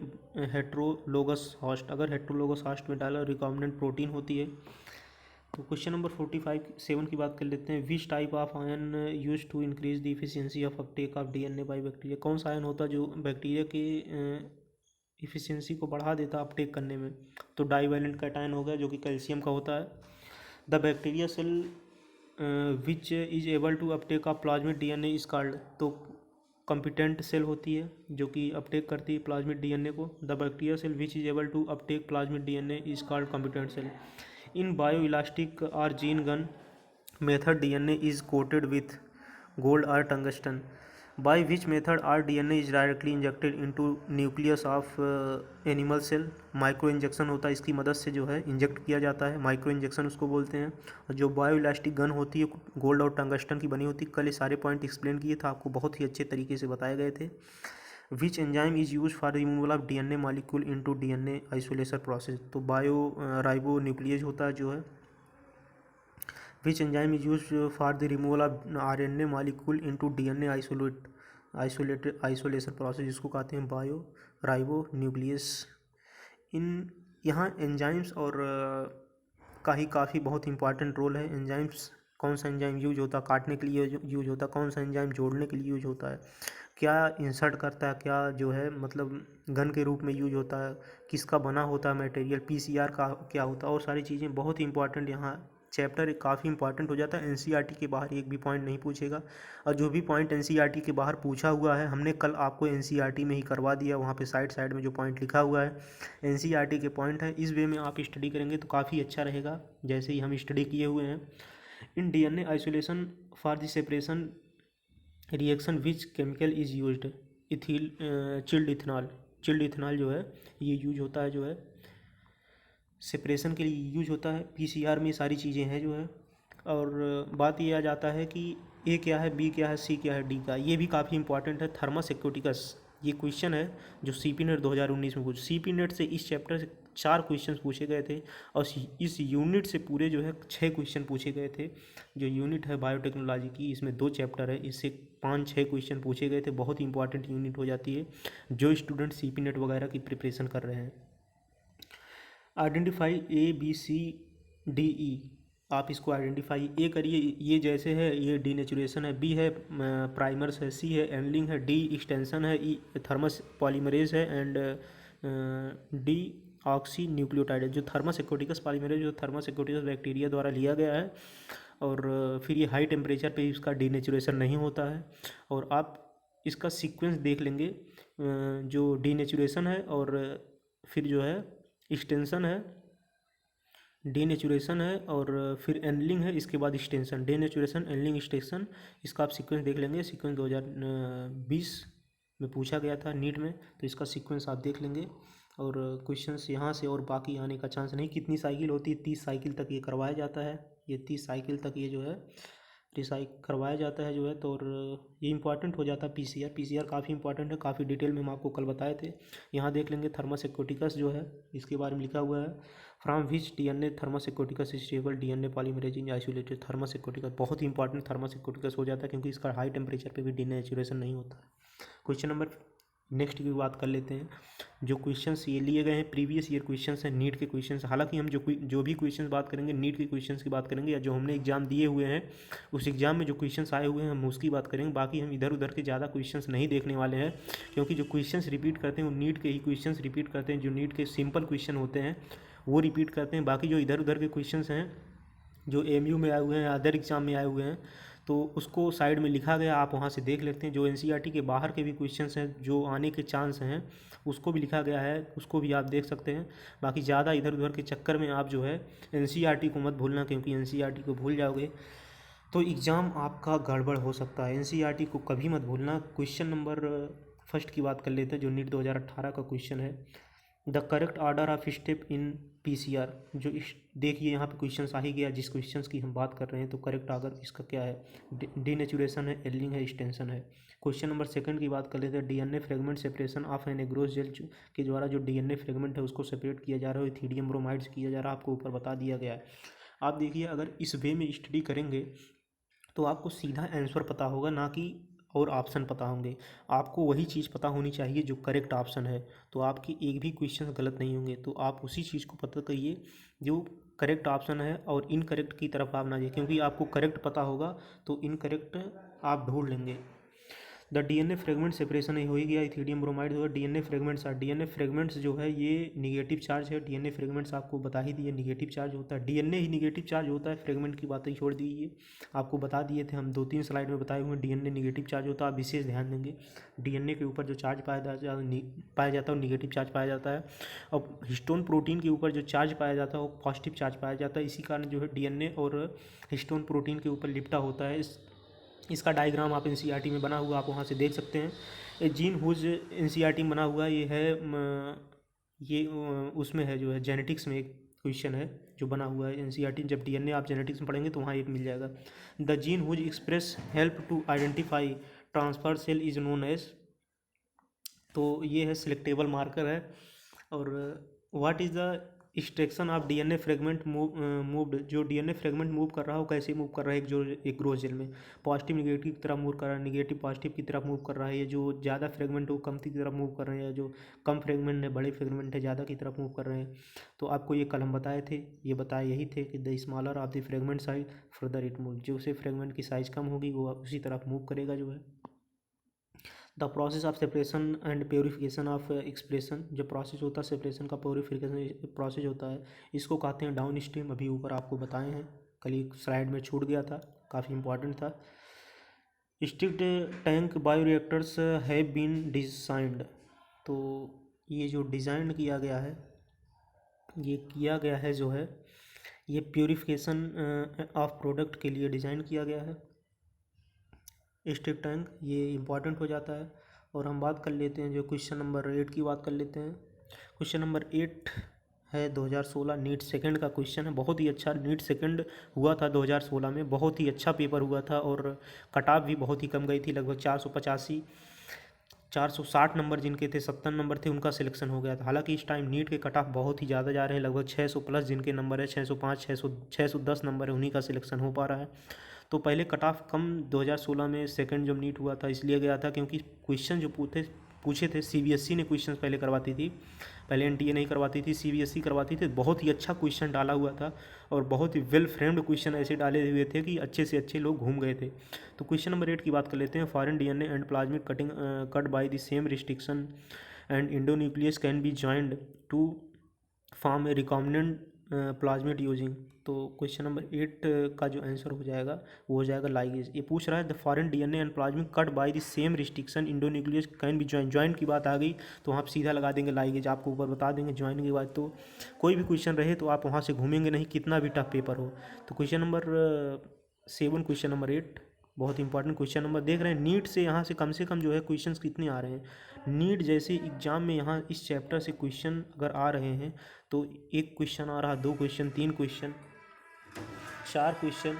heterologous host, अगर हेट्रोलोगस होस्ट में डाला रिकॉम्बिनेंट प्रोटीन होती है। तो क्वेश्चन नंबर 7 की बात कर लेते हैं। Which type of ion use to increase the efficiency of uptake of DNA by bacteria, कौन सा आयन होता है जो बैक्टीरिया के इफिशियंसी को बढ़ा देता है अपटेक करने में? तो डाईवैलेंट कैटायन हो गया, जो कि कैल्शियम का होता है। The bacteria cell which is able to uptake of plasmid DNA is called, तो कॉम्पिटेंट सेल होती है जो कि अपटेक करती है प्लाज्मिड डीएनए को। The bacteria cell which is able to uptake plasmid DNA is called competent cell. In biolistic और gene gun method DNA is coated with gold और tungsten. By which method are DNA is directly injected into nucleus of animal cell, micro injection होता है, इसकी मदद से जो है इंजेक्ट किया जाता है, माइक्रो इंजेक्शन उसको बोलते हैं। और जो बायो इलास्टिक गन होती है गोल्ड और टंगस्टन की बनी होती है। कल ये सारे पॉइंट एक्सप्लेन किए थे, आपको बहुत ही अच्छे तरीके से बताए गए थे। Which enzyme is use for removal of DNA molecule into DNA isolation process, तो बायो राइबो न्यूक्लियस होता है जो है। विच enzyme is use for the removal of RNA molecule into DNA isolation process, जिसको कहते हैं बायो राइबो न्यूक्लियस। इन यहाँ एंजाइम्स और का ही काफ़ी बहुत इंपॉर्टेंट रोल है। एंजाइम्स, कौन सा एंजाइम यूज होता है काटने के लिए यूज होता है, कौन सा एंजाइम जोड़ने के लिए यूज होता है, क्या इंसर्ट करता है, क्या जो है मतलब गन के रूप में यूज होता है, किसका बना होता है मटेरियल, पीसीआर का क्या होता है, और सारी चीज़ें बहुत ही इंपॉर्टेंट। यहाँ चैप्टर काफ़ी इंपॉर्टेंट हो जाता है। एनसीईआरटी के बाहर एक भी पॉइंट नहीं पूछेगा, और जो भी पॉइंट एनसीईआरटी के बाहर पूछा हुआ है हमने कल आपको एनसीईआरटी में ही करवा दिया। वहाँ पे साइड में जो पॉइंट लिखा हुआ है एनसीईआरटी के पॉइंट है। इस वे में आप स्टडी करेंगे तो काफ़ी अच्छा रहेगा, जैसे ही हम स्टडी किए हुए हैं। In DNA isolation for the separation reaction which chemical is used, ethyl chilled ethanol, chilled ethanol जो है ये यूज होता है, जो है सेपरेशन के लिए यूज होता है। पीसीआर में सारी चीज़ें हैं जो है। और बात ये आ जाता है कि ए क्या है, बी क्या है, सी क्या है, डी का, ये भी काफ़ी इंपॉर्टेंट है। थर्मस एक्वेटिकस, ये क्वेश्चन है जो सीपी नेट 2019 में पूछा। सीपी नेट से इस चैप्टर से 4 क्वेश्चन पूछे गए थे, और इस यूनिट से पूरे जो है 6 क्वेश्चन पूछे गए थे। जो यूनिट है बायोटेक्नोलॉजी की, इसमें 2 चैप्टर है, इससे 5-6 क्वेश्चन पूछे गए थे। बहुत ही इंपॉर्टेंट यूनिट हो जाती है जो स्टूडेंट सीपी नेट वगैरह की प्रिपरेशन कर रहे हैं। Identify A B C D E, आप इसको आइडेंटिफाई ए करिए, ये जैसे है, ये डीनेचुरेशन है, बी है प्राइमर्स है, सी है एनलिंग है, डी एक्सटेंशन है, ई थर्मस पॉलीमरेज है, एंड डी ऑक्सी न्यूक्लियोटाइड है। जो थर्मस एक्वेटिकस पॉलीमरेज, जो थर्मस एक्वेटिकस बैक्टीरिया द्वारा लिया गया है, और फिर ये हाई टेम्परेचर पे इसका डीनेचुरेशन नहीं होता है। और आप इसका सीक्वेंस देख लेंगे। जो डीनेचुरेशन है और फिर जो है एक्सटेंशन है, डीनेचुरेशन है और फिर एनलिंग है, इसके बाद एक्सटेंशन, डीनेचुरेशन एनलिंग एक्सटेंशन, इसका आप सीक्वेंस देख लेंगे। सीक्वेंस 2020 में पूछा गया था नीट में, तो इसका सीक्वेंस आप देख लेंगे। और क्वेश्चंस यहाँ से और बाकी आने का चांस नहीं। कितनी साइकिल होती है? 30 साइकिल तक ये करवाया जाता है। ये 30 साइकिल तक ये जो है करवाया जाता है जो है। तो और ये इंपॉर्टेंट हो जाता है पीसीआर काफ़ी इंपॉर्टेंट है, काफ़ी डिटेल में हम आपको कल बताए थे। यहाँ देख लेंगे थर्मस एक्वेटिकस जो है, इसके बारे में लिखा हुआ है। From which DNA Thermus aquaticus stable DNA polymerase in isolated Thermus aquaticus, बहुत ही इंपॉर्टेंट थर्मस एक्वेटिकस हो जाता है क्योंकि इसका हाई टेम्परेचर पे भी डीनेचुरेशन नहीं होता है। क्वेश्चन नंबर नेक्स्ट की बात कर लेते हैं। जो क्वेश्चंस ये लिए गए हैं प्रीवियस ईयर क्वेश्चंस हैं, नीट के क्वेश्चंस। हालांकि हम जो भी क्वेश्चंस बात करेंगे नीट के क्वेश्चंस की बात करेंगे, या जो हमने एग्जाम दिए हुए हैं उस एग्जाम में जो क्वेश्चंस आए हुए हैं हम उसकी बात करेंगे। बाकी हम इधर उधर के ज़्यादा क्वेश्चंस नहीं देखने वाले हैं, क्योंकि जो क्वेश्चंस रिपीट करते हैं वो नीट के ही क्वेश्चंस रिपीट करते हैं। जो नीट के सिंपल क्वेश्चन होते हैं वो रिपीट करते हैं। बाकी जो इधर उधर के क्वेश्चंस हैं जो एमयू में आए हुए हैं, अदर एग्जाम में आए हुए हैं, तो उसको साइड में लिखा गया, आप वहाँ से देख लेते हैं। जो एनसीईआरटी के बाहर के भी क्वेश्चंस हैं जो आने के चांस हैं उसको भी लिखा गया है, उसको भी आप देख सकते हैं। बाकी ज़्यादा इधर उधर के चक्कर में आप जो है एनसीईआरटी को मत भूलना, क्योंकि एनसीईआरटी को भूल जाओगे तो एग्ज़ाम आपका गड़बड़ हो सकता है। एनसीईआरटी को कभी मत भूलना। क्वेश्चन नंबर फर्स्ट की बात कर लेते हैं, जो नीट 2018 का क्वेश्चन है। The correct order of step in PCR, जो देखिए यहाँ पे क्वेश्चन आ ही गया जिस क्वेश्चन की हम बात कर रहे हैं। तो करेक्ट ऑर्डर इसका क्या है? डीनेचुरेशन है, एलिंग है, एक्सटेंशन है। क्वेश्चन नंबर सेकंड की बात कर लेते हैं। DNA fragment separation of an agarose gel के द्वारा जो डीएनए फ्रेगमेंट है उसको सेपरेट किया जा रहा है, इथीडियम ब्रोमाइड किया जा रहा है, आपको ऊपर बता दिया गया है। आप देखिए अगर इस वे में स्टडी करेंगे तो आपको सीधा आंसर पता होगा, ना कि और ऑप्शन पता होंगे। आपको वही चीज़ पता होनी चाहिए जो करेक्ट ऑप्शन है, तो आपके एक भी क्वेश्चन गलत नहीं होंगे। तो आप उसी चीज़ को पता करिए जो करेक्ट ऑप्शन है, और इनकरेक्ट की तरफ आप ना जाइए, क्योंकि आपको करेक्ट पता होगा तो इनकरेक्ट आप ढूंढ लेंगे। द डीएनए फ्रेगमेंट सेपरेशन हो ही गया, इथीडियम ब्रोमाइड जो है। डीएनए फ्रेगमेंट्स जो है ये निगेटिव चार्ज है। डीएनए फ्रेगमेंट्स आपको बता ही दिए निगेटिव चार्ज होता है, डीएनए ही निगेटिव चार्ज होता है, फ्रेगमेंट की बातें छोड़ दीजिए। आपको बता दिए थे हम 2-3 स्लाइड में बताए हुए डीएनए निगेटिव चार्ज होता है। आप विशेष ध्यान देंगे डीएनए के ऊपर जो चार्ज पाया जाता है वो निगेटिव चार्ज पाया जाता है, और हिस्टोन प्रोटीन के ऊपर जो चार्ज पाया जाता है वो पॉजिटिव चार्ज पाया जाता है। इसी कारण जो है डीएनए और हिस्टोन प्रोटीन के ऊपर लिपटा होता है। इसका डायग्राम आप एनसीईआरटी में बना हुआ आप वहाँ से देख सकते हैं। ये जीन हुज एनसीईआरटी में बना हुआ ये है, ये उसमें है जो है जेनेटिक्स में एक क्वेश्चन है जो बना हुआ है एनसीईआरटी। जब डीएनए आप जेनेटिक्स में पढ़ेंगे तो वहाँ एक मिल जाएगा। The gene whose express help to identify transfer cell is known as, तो ये है सिलेक्टेबल मार्कर है। और what is the extraction of DNA fragment moved, जो डीएनए फ्रेगमेंट मूव कर रहा है वो कैसे मूव कर रहा है? जो एक ग्रोथ जेल में पॉजिटिव निगेटिव की तरफ मूव कर रहा है, निगेटिव पॉजिटिव की तरफ मूव कर रहा है। ये जो ज़्यादा फ्रेगमेंट है वो कम की तरफ मूव कर रहे हैं, जो कम फ्रेगमेंट है बड़े फ्रेगमेंट है ज़्यादा की तरफ मूव कर रहे हैं। तो आपको ये कल हम बताए थे, ये बताए यही थे कि the smaller of the fragment size further it move, जो उसे फ्रेगमेंट की साइज़ कम होगी वो उसी तरफ मूव करेगा जो है। The process of separation and purification of expression, जो प्रोसेस होता है सेपरेशन का प्योरीफिकेशन प्रोसेस होता है, इसको कहते हैं डाउन स्ट्रीम। अभी ऊपर आपको बताए हैं, कल एक स्लाइड में छूट गया था, काफ़ी इंपॉर्टेंट था। Strict tank bioreactors have been designed, तो ये जो डिज़ाइन किया गया है जो है ये प्योरीफिकेशन ऑफ प्रोडक्ट के लिए डिज़ाइन किया गया है। स्ट्रिक्ट टैंक ये इंपॉर्टेंट हो जाता है। और हम बात कर लेते हैं जो क्वेश्चन नंबर 8 की बात कर लेते हैं। क्वेश्चन नंबर 8 है 2016 नीट सेकंड का क्वेश्चन है। बहुत ही अच्छा नीट सेकंड हुआ था 2016 में, बहुत ही अच्छा पेपर हुआ था, और कट ऑफ भी बहुत ही कम गई थी, लगभग 485 460 नंबर जिनके थे 70 नंबर थे उनका सिलेक्शन हो गया था। हालांकि इस टाइम नीट के कट ऑफ बहुत ही ज़्यादा जा रहे हैं, लगभग 600 प्लस जिनके नंबर है, 605 610 नंबर है, उन्हीं का सिलेक्शन हो पा रहा है। तो पहले कट ऑफ कम 2016 में सेकंड जब नीट हुआ था इसलिए गया था क्योंकि क्वेश्चन जो पूछे थे सीबीएसई ने क्वेश्चन पहले करवाती थी, पहले एनटीए नहीं करवाती थी, सीबीएसई करवाती थी। बहुत ही अच्छा क्वेश्चन डाला हुआ था, और बहुत ही वेल फ्रेम्ड क्वेश्चन ऐसे डाले हुए थे कि अच्छे से अच्छे लोग घूम गए थे। तो क्वेश्चन नंबर 8 की बात कर लेते हैं। Foreign DNA and plasmic cutting cut by the same restriction and endonuclease can be joined to form a recombinant plasmid using. तो क्वेश्चन नंबर 8 का जो आंसर हो जाएगा वो हो जाएगा लाइगेज। ये पूछ रहा है the foreign DNA and plasmid cut by the same restriction endonuclease can B join की बात आ गई तो वहाँ पर सीधा लगा देंगे लाइगेज, आपको ऊपर बता देंगे ज्वाइन की बात। तो कोई भी क्वेश्चन रहे तो आप वहाँ से घूमेंगे नहीं, कितना भी टफ पेपर हो। तो क्वेश्चन नंबर 7, क्वेश्चन नंबर 8 बहुत इंपॉर्टेंट क्वेश्चन नंबर देख रहे हैं। नीट से कम जो है क्वेश्चंस कितने आ रहे हैं। नीट जैसे एग्जाम में यहाँ इस चैप्टर से क्वेश्चन अगर आ रहे हैं तो एक क्वेश्चन आ रहा, 2 question, 3 question, 4 question,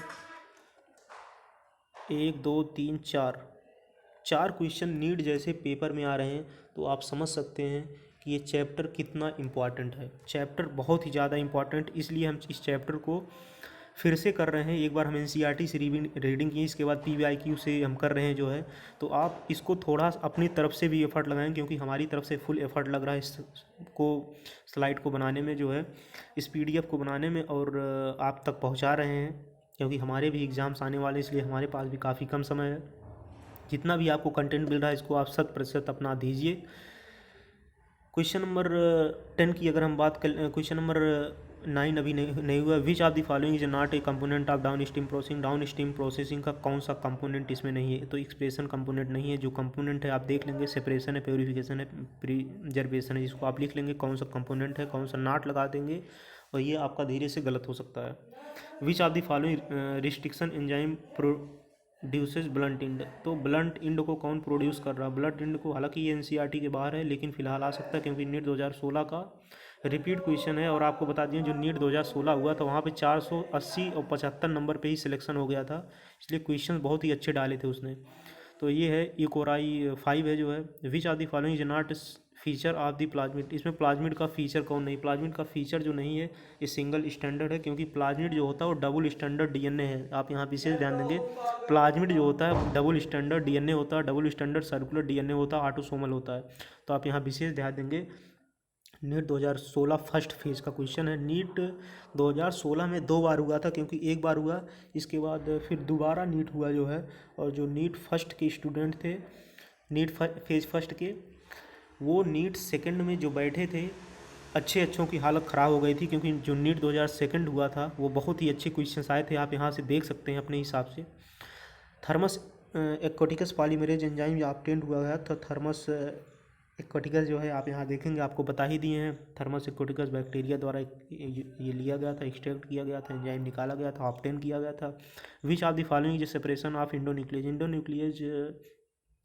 1 2 3 4 question NEET जैसे पेपर में आ रहे हैं। तो आप समझ सकते हैं कि ये चैप्टर कितना इम्पॉर्टेंट है। चैप्टर बहुत ही ज़्यादा इम्पॉर्टेंट, इसलिए हम इस चैप्टर को फिर से कर रहे हैं। एक बार हम एनसीईआरटी से रीडिंग की, इसके बाद पीवीआईक्यू से हम कर रहे हैं जो है। तो आप इसको थोड़ा अपनी तरफ से भी एफर्ट लगाएं, क्योंकि हमारी तरफ से फुल एफर्ट लग रहा है इसको स्लाइड को बनाने में जो है, इस पीडीएफ को बनाने में, और आप तक पहुंचा रहे हैं, क्योंकि हमारे भी एग्ज़ाम्स आने वाले, इसलिए हमारे पास भी काफ़ी कम समय है। जितना भी आपको कंटेंट मिल रहा है इसको आप 100% अपना दीजिए। क्वेश्चन नंबर 10 की अगर हम बात कर, क्वेश्चन नंबर 9 अभी नहीं हुआ। विच of the following is not a component of down stream processing. Down stream processing का कौन सा कंपोनेंट इसमें नहीं है? तो एक्सप्रेशन कंपोनेंट नहीं है। जो कंपोनेंट है आप देख लेंगे, सेपरेशन है, प्योरीफिकेशन है, प्रिजर्वेशन है, जिसको आप लिख लेंगे कौन सा कंपोनेंट है, कौन सा नॉट लगा देंगे, और ये आपका धीरे से गलत हो सकता है। Which of the following restriction enzyme produces blunt end. तो ब्लंट इंड को कौन प्रोड्यूस कर रहा है? ब्लंट इंड को, हालांकि ये एनसीईआरटी के बाहर है लेकिन फिलहाल आ सकता है, क्योंकि नीट 2016 का रिपीट क्वेश्चन है। और आपको बता दिए जो नीट 2016 हुआ था वहाँ पे 480 और 75 नंबर पे ही सिलेक्शन हो गया था, इसलिए क्वेश्चन बहुत ही अच्छे डाले थे उसने। तो ये है इकोराई 5 है जो है। Which are the following is not feature of the plasmid. इसमें प्लाज्मिड का फीचर कौन नहीं? प्लाज्मिड का फीचर जो नहीं है ये सिंगल स्टैंडर्ड है, क्योंकि प्लाज्मिड जो होता है वो डबल स्टैंडर्ड डीएनए है। आप यहाँ विशेष ध्यान देंगे, प्लाज्मिड जो होता है डबल स्टैंडर्ड डीएनए होता है, डबल स्टैंडर्ड सर्कुलर डीएनए होता है, ऑटोसोमल होता है। तो आप यहाँ विशेष ध्यान देंगे। नीट 2016 फर्स्ट फेज़ का क्वेश्चन है। नीट 2016 में 2 बार हुआ था, क्योंकि एक बार हुआ इसके बाद फिर दोबारा नीट हुआ जो है। और जो नीट फर्स्ट के स्टूडेंट थे, नीट फेज़ फर्स्ट के, वो नीट सेकंड में जो बैठे थे, अच्छों की हालत ख़राब हो गई थी, क्योंकि जो नीट 2002 हुआ था वो बहुत ही अच्छे क्वेश्चन आए थे। आप यहाँ से देख सकते हैं अपने हिसाब से। Thermos aquaticus polymerase enzyme obtained हुआ है। तो थर्मस एक्वाटिकस जो है आप यहाँ देखेंगे, आपको बता ही दिए हैं। थर्मस एक्वाटिकस बैक्टीरिया द्वारा ये लिया गया था, एक्सट्रैक्ट किया गया था, एंजाइम निकाला गया था, ऑब्टेन किया गया था। विच of the following is separation of endonuclease. Endonuclease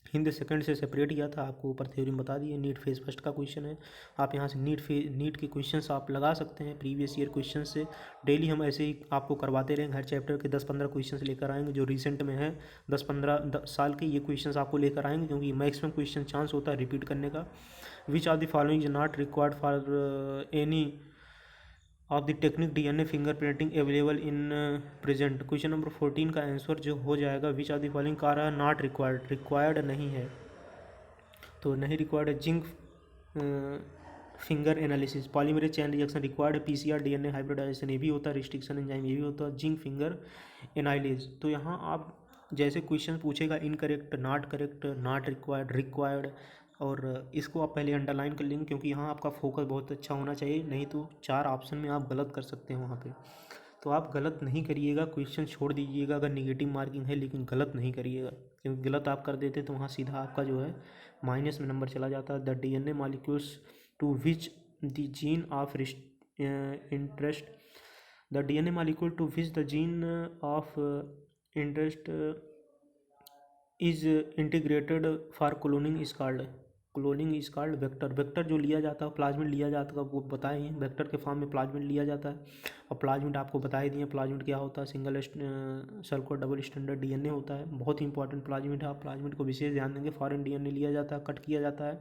Hind second से सेपरेट किया था, आपको ऊपर थ्योरी में बता दिए। नीट फेज फर्स्ट का क्वेश्चन है। आप यहाँ से नीट के क्वेश्चंस आप लगा सकते हैं प्रीवियस ईयर क्वेश्चन से। डेली हम ऐसे ही आपको करवाते रहेंगे, हर चैप्टर के 10-15 क्वेश्चंस लेकर आएंगे जो रिसेंट में है। 10-15 साल के ये क्वेश्चंस आपको लेकर आएंगे, क्योंकि मैक्सिमम क्वेश्चन चांस होता है रिपीट करने का। विच of the following is not required for any of the technique DNA fingerprinting available in present. Question number 14 का आंसर जो हो जाएगा विच ऑफ द फॉलोइंग का रहा नॉट रिक्वायर्ड, रिक्वायर्ड नहीं है। तो नहीं रिक्वायर्ड है zinc finger analysis, polymerase chain reaction required है, पीसीआर डीएनए हाइब्रिडाइजेशन ये भी होता है, रिस्ट्रिक्शन एंजाइम ये भी होता है, जिंक फिंगर एनालिसिस। तो यहाँ आप जैसे क्वेश्चन पूछेगा incorrect, not correct, not required, required, और इसको आप पहले अंडरलाइन कर लेंगे, क्योंकि यहाँ आपका फोकस बहुत अच्छा होना चाहिए, नहीं तो 4 ऑप्शन में आप गलत कर सकते हैं वहाँ पे। तो आप गलत नहीं करिएगा, क्वेश्चन छोड़ दीजिएगा अगर निगेटिव मार्किंग है, लेकिन गलत नहीं करिएगा, क्योंकि गलत आप कर देते तो वहाँ सीधा आपका जो है माइनस में नंबर चला जाता है। The DNA molecules to which the gene of interest, the DNA molecule to which the gene of interest is integrated for cloning is called, cloning is called vector. Vector जो लिया जाता है प्लाज्मिड लिया जाता है, वो बताए हैं वेक्टर के फॉर्म में प्लाज्मिड लिया जाता है। और प्लाज्मिड आपको बता ही दिए प्लाज्मिड क्या होता है, single circular double standard DNA होता है, बहुत ही इंपॉर्टेंट प्लाज्मिड है। आप प्लाज्मिड को विशेष ध्यान देंगे। फॉरेन डीएनए लिया जाता है, कट किया जाता है,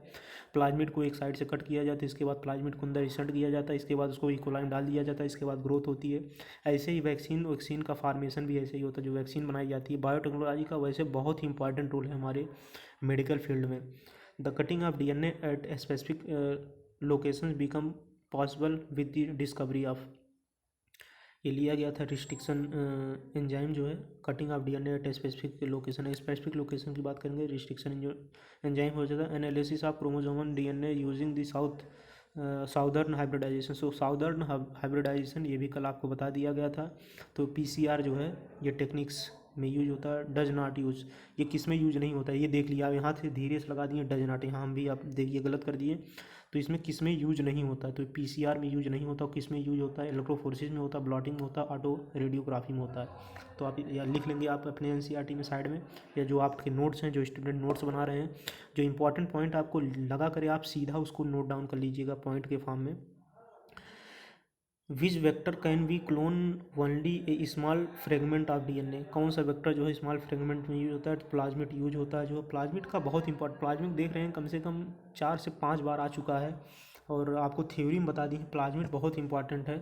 प्लाज्मिड को एक साइड से कट किया जाता है, इसके बाद प्लाज्मिड को अंदर इंसर्ट किया जाता है, इसके बाद उसको इकोलाइन डाल दिया जाता है, इसके बाद ग्रोथ होती है। ऐसे ही वैक्सीन का फार्मेशन भी ऐसे ही होता है, जो वैक्सीन बनाई जाती है बायोटेक्नोलॉजी का वैसे बहुत ही इंपॉर्टेंट रोल है हमारे मेडिकल फील्ड में। The cutting of DNA at specific locations become possible with the discovery of, ये लिया गया था रिस्ट्रिक्शन एंजाइम जो है, cutting of DNA at specific location. Specific location की बात करेंगे, रिस्ट्रिक्शन एंजाइम हो जाता है। Analysis of chromosomal DNA using the south southern hybridisation. So southern hybridisation ये भी कल आपको बता दिया गया था। तो पीसीआर जो है ये टेक्निक्स में यूज होता है, डज नॉट यूज। ये किस में यूज नहीं होता है, ये देख लिया आप, यहाँ से धीरे से लगा दिए डज नॉट, यहाँ हम भी आप देखिए गलत कर दिए। तो इसमें किस में यूज नहीं होता है, तो पीसीआर में यूज नहीं होता। किस में यूज होता है, इलेक्ट्रोफोरेसिस में होता है, ब्लॉटिंग में होता है, ऑटो रेडियोग्राफी में होता है। तो आप या लिख लेंगे आप अपने एनसीईआरटी में साइड में, या जो आपके नोट्स हैं, जो स्टूडेंट नोट्स बना रहे हैं, जो इंपॉर्टेंट पॉइंट आपको लगा करे आप सीधा उसको नोट डाउन कर लीजिएगा पॉइंट के फॉर्म में। Which vector can be clone only a small fragment of DNA. कौन सा वेक्टर जो है स्मॉल फ्रेगमेंट में यूज होता है, तो प्लाज्मिड यूज होता है। जो प्लाज्मिड का बहुत इंपॉर्टेंट, प्लाज्मिड देख रहे हैं कम से कम 4 से 5 बार आ चुका है, और आपको थ्योरी में बता दी है प्लाज्मिड बहुत इंपॉर्टेंट है।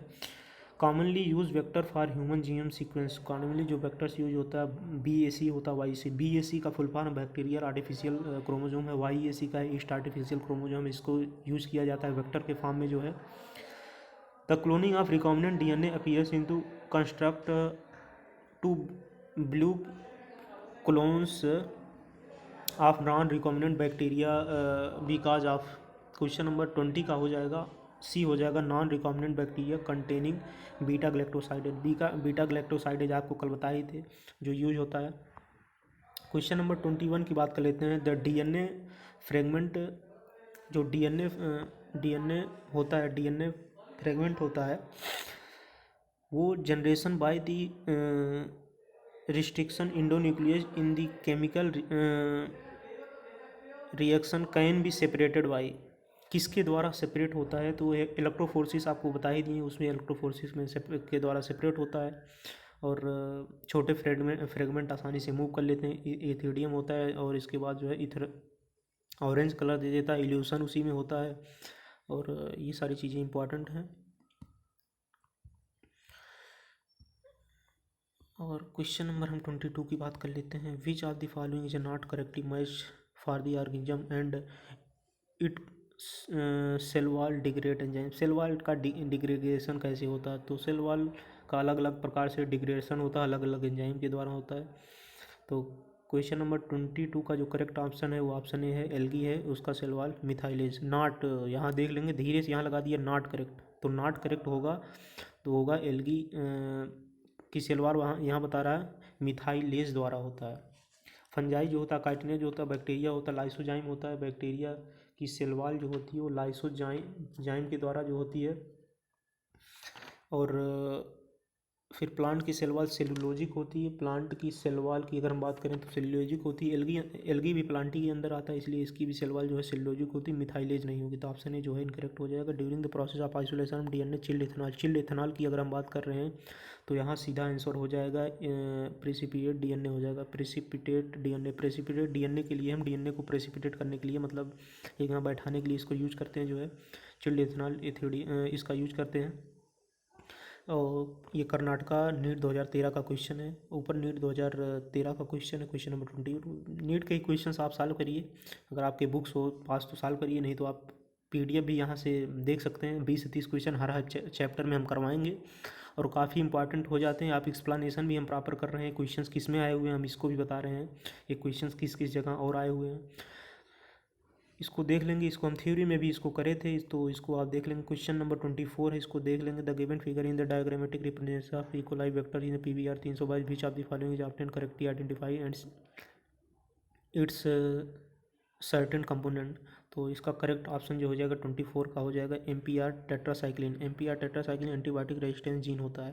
Commonly use vector for human genome sequence. Commonly जो वेक्टर्स यूज होता है बीएसी होता है, वाईसी। बीएसी का full form bacterial artificial chromosome है, वाईएसी का ईस्ट आर्टिफिशियल क्रोमोजोम, इसको यूज किया जाता है वेक्टर के फॉर्म में जो है। The cloning of recombinant DNA appears into construct to blue clones of non recombinant bacteria because of. Question number 20 का हो जाएगा, सी हो जाएगा, non recombinant bacteria containing beta galactosidase. Beta galactosidase आपको कल बताए ही थे जो यूज होता है। क्वेश्चन नंबर 21 की बात कर लेते हैं। द डीएनए फ्रेगमेंट, जो डीएनए होता है, डीएनए फ्रेगमेंट होता है, वो generation by the restriction endonuclease in the chemical reaction can be separated by. किसके द्वारा सेपरेट होता है, तो इलेक्ट्रोफोर्सिस आपको बता ही दिए, उसमें इलेक्ट्रोफोर्सिस में के द्वारा सेपरेट होता है। और छोटे फ्रेगमेंट आसानी से मूव कर लेते हैं। एथिडियम होता है, और इसके बाद जो है इथर ऑरेंज कलर दे देता है, इल्यूशन उसी में होता है। और ये सारी चीज़ें इंपॉर्टेंट हैं। और क्वेश्चन नंबर हम 22 की बात कर लेते हैं। Which of the following is not correctly match for the organism and it cell wall degrade enzyme. Cell wall का डिग्रेडेशन कैसे होता है, तो सेल वॉल का अलग अलग प्रकार से डिग्रेडेशन होता है, अलग अलग एंजाइम के द्वारा होता है। तो क्वेश्चन नंबर 22 का जो करेक्ट ऑप्शन है वो ऑप्शन ए है, एल्गी है, उसका सेल वॉल मिथाइलेज। नॉट यहाँ देख लेंगे, धीरे से यहाँ लगा दिया नॉट करेक्ट, तो नॉट करेक्ट होगा, तो होगा एल्गी की सेल वॉल वहाँ यहाँ बता रहा है मिथाइलेज द्वारा होता है। फंजाई जो होता है, काइटिनेज जो होता है, बैक्टीरिया होता है, लाइसोजाइम होता है। बैक्टीरिया की सेल वॉल जो होती है वो लाइसोजाइम के द्वारा जो होती है। और फिर प्लांट की सेल वॉल सेलुलोजिक होती है। प्लांट की सेल वॉल की अगर हम बात करें तो सेलुलोजिक होती है। एल्गी भी प्लांट ही के अंदर आता है, इसलिए इसकी भी सेल वॉल जो है सेलुलोजिक होती है, मिथाइलेज नहीं होगी। तो ऑप्शन ए जो है इनकरेक्ट हो जाएगा। During the process of isolation DNA chilled ethanol. Chilled ethanol की अगर हम बात कर रहे हैं तो यहाँ सीधा आंसर हो जाएगा प्रेसिपिटेट डीएनए हो जाएगा। प्रेसिपिटेट डीएनए के लिए हम डीएनए को प्रेसिपिटेट करने के लिए, मतलब एक यहाँ बैठाने के लिए इसको यूज करते हैं, जो है चिल्ड इथेनॉल इसका यूज करते हैं। और ये कर्नाटका नीट 2013 का क्वेश्चन है। ऊपर नीट 2013 का क्वेश्चन है, क्वेश्चन नंबर 20। नीट के ही क्वेश्चन आप सॉल्व करिए, अगर आपके बुक्स हो पास तो सॉल्व करिए, नहीं तो आप पीडीएफ भी यहाँ से देख सकते हैं। 20 से 30 क्वेश्चन हर चैप्टर में हम करवाएंगे, और काफ़ी इंपॉर्टेंट हो जाते हैं। आप एक्सप्लेनेशन भी हम प्रॉपर कर रहे हैं, क्वेश्चंस किस में आए हुए हैं हम इसको भी बता रहे हैं, ये क्वेश्चंस किस किस जगह और आए हुए हैं इसको देख लेंगे। इसको हम थ्योरी में भी इसको करे थे, तो इसको आप देख लेंगे। क्वेश्चन नंबर 24 है, इसको देख लेंगे। The given figure in the diagrammatic representation of E coli vector in PVR 322 which of the following is option correctly identify and its certain component. तो इसका करेक्ट ऑप्शन जो हो जाएगा 24 का हो जाएगा ampere tetracycline. Ampere tetracycline antibiotic resistance gene होता है।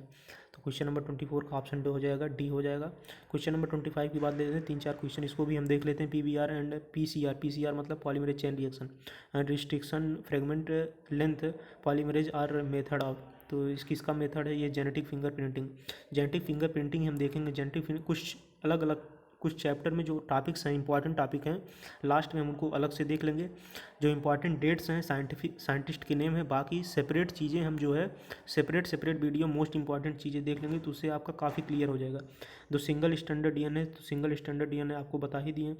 तो क्वेश्चन नंबर 24 का ऑप्शन हो जाएगा डी हो जाएगा। क्वेश्चन नंबर 25 की बात ले लेते हैं, 3-4 क्वेश्चन इसको भी हम देख लेते हैं। PVR and PCR. पीसीआर मतलब polymerase chain reaction and restriction fragment length polymerase are method of. तो इसका मेथड है ये जेनेटिक फिंगरप्रिंटिंग। जेनेटिक फिंगरप्रिंटिंग हम देखेंगे। जेनेटिक कुछ अलग अलग कुछ चैप्टर में जो टॉपिक्स हैं, इंपॉर्टेंट टॉपिक हैं, लास्ट में हम उनको अलग से देख लेंगे। जो इंपॉर्टेंट डेट्स हैं, साइंटिस्ट के नेम है, बाकी सेपरेट चीज़ें हम जो है सेपरेट वीडियो मोस्ट इंपॉर्टेंट चीज़ें देख लेंगे, तो उससे आपका काफ़ी क्लियर हो जाएगा। जो सिंगल स्टैंडर्ड डीएनए, तो सिंगल स्टैंडर्ड डीएनए आपको बता ही दिए।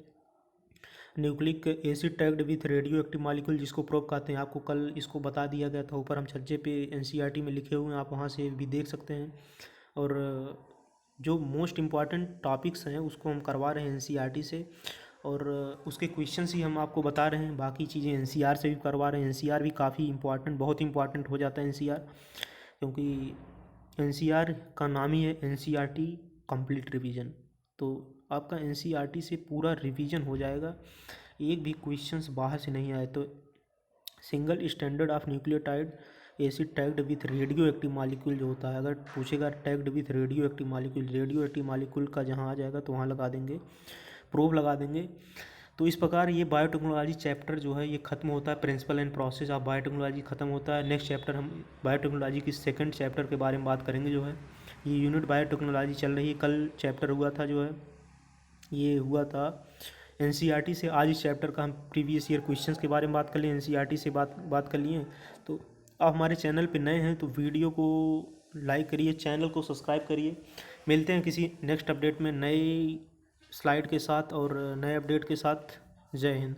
Nucleic acid tagged with radio active molecule, जिसको प्रोब कहते हैं, आपको कल इसको बता दिया गया था। ऊपर हम छज्जे पे एनसीईआरटी में लिखे हुए हैं, आप वहाँ से भी देख सकते हैं। और जो मोस्ट इम्पॉर्टेंट टॉपिक्स हैं उसको हम करवा रहे हैं एनसीईआरटी से। और उसके क्वेश्चंस ही हम आपको बता रहे हैं। बाकी चीज़ें एनसीआर से भी करवा रहे हैं। एनसीआर भी काफ़ी इंपॉर्टेंट, बहुत इंपॉर्टेंट हो जाता है एनसीआर, क्योंकि एनसीआर का नाम ही है एनसीईआरटी कंप्लीट रिवीजन। तो आपका एनसीईआरटी से पूरा रिवीजन हो जाएगा, एक भी क्वेश्चंस बाहर से नहीं आए। तो single standard of nucleotide acid tagged with radio active molecule जो होता है, अगर पूछेगा tagged with radio active molecule, radio active molecule का जहाँ आ जाएगा तो वहाँ लगा देंगे, प्रोब लगा देंगे। तो इस प्रकार ये बायोटेक्नोलॉजी चैप्टर जो है ये खत्म होता है। Principle and process of biotechnology खत्म होता है। नेक्स्ट चैप्टर हम बायोटेक्नोलॉजी की सेकंड चैप्टर के बारे में बात करेंगे। जो है ये यूनिट बायोटेक्नोलॉजी चल रही है। कल चैप्टर हुआ था, जो है ये हुआ था एनसीईआरटी से। आज इस चैप्टर का हम प्रीवियस ईयर क्वेश्चंस के बारे में बात कर लिए, एनसीईआरटी से बात कर लिए। तो आप हमारे चैनल पे नए हैं तो वीडियो को लाइक करिए, चैनल को सब्सक्राइब करिए। मिलते हैं किसी नेक्स्ट अपडेट में नए स्लाइड के साथ और नए अपडेट के साथ। जय हिंद।